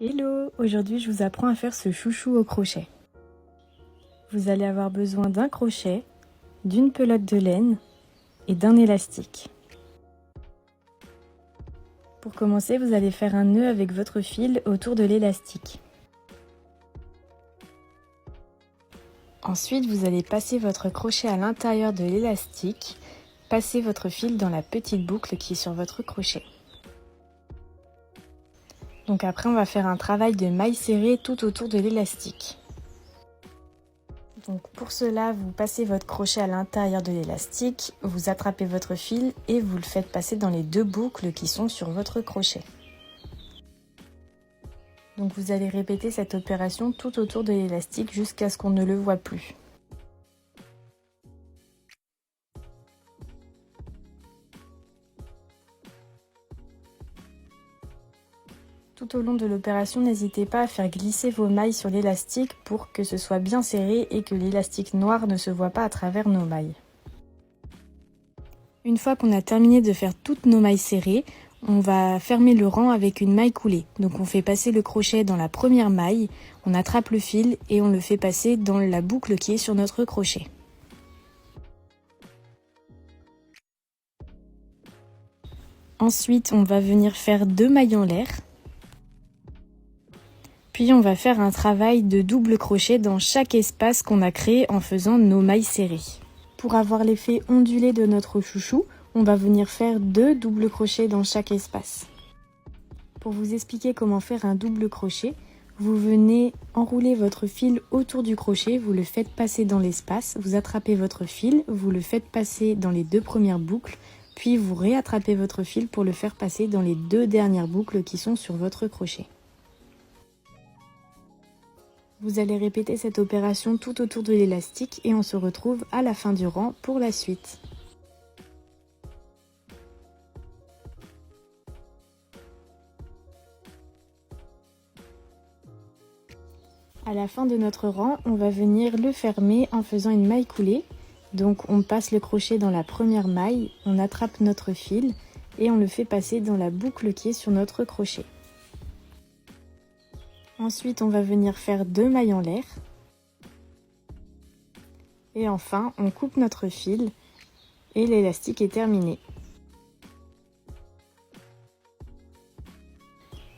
Hello! Aujourd'hui je vous apprends à faire ce chouchou au crochet. Vous allez avoir besoin d'un crochet, d'une pelote de laine et d'un élastique. Pour commencer, vous allez faire un nœud avec votre fil autour de l'élastique. Ensuite, vous allez passer votre crochet à l'intérieur de l'élastique, passer votre fil dans la petite boucle qui est sur votre crochet. Donc après, on va faire un travail de maille serrée tout autour de l'élastique. Donc pour cela, vous passez votre crochet à l'intérieur de l'élastique, vous attrapez votre fil et vous le faites passer dans les deux boucles qui sont sur votre crochet. Donc vous allez répéter cette opération tout autour de l'élastique jusqu'à ce qu'on ne le voit plus. Tout au long de l'opération, n'hésitez pas à faire glisser vos mailles sur l'élastique pour que ce soit bien serré et que l'élastique noir ne se voit pas à travers nos mailles. Une fois qu'on a terminé de faire toutes nos mailles serrées, on va fermer le rang avec une maille coulée. Donc on fait passer le crochet dans la première maille, on attrape le fil et on le fait passer dans la boucle qui est sur notre crochet. Ensuite, on va venir faire 2 mailles en l'air. Puis on va faire un travail de double crochet dans chaque espace qu'on a créé en faisant nos mailles serrées. Pour avoir l'effet ondulé de notre chouchou, on va venir faire 2 doubles crochets dans chaque espace. Pour vous expliquer comment faire un double crochet, vous venez enrouler votre fil autour du crochet, vous le faites passer dans l'espace, vous attrapez votre fil, vous le faites passer dans les 2 premières boucles, puis vous réattrapez votre fil pour le faire passer dans les 2 dernières boucles qui sont sur votre crochet. Vous allez répéter cette opération tout autour de l'élastique et on se retrouve à la fin du rang pour la suite. À la fin de notre rang, on va venir le fermer en faisant une maille coulée. Donc on passe le crochet dans la première maille, on attrape notre fil et on le fait passer dans la boucle qui est sur notre crochet. Ensuite, on va venir faire 2 mailles en l'air. Et enfin, on coupe notre fil et l'élastique est terminé.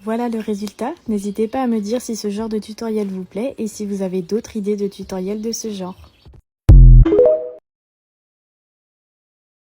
Voilà le résultat. N'hésitez pas à me dire si ce genre de tutoriel vous plaît et si vous avez d'autres idées de tutoriels de ce genre.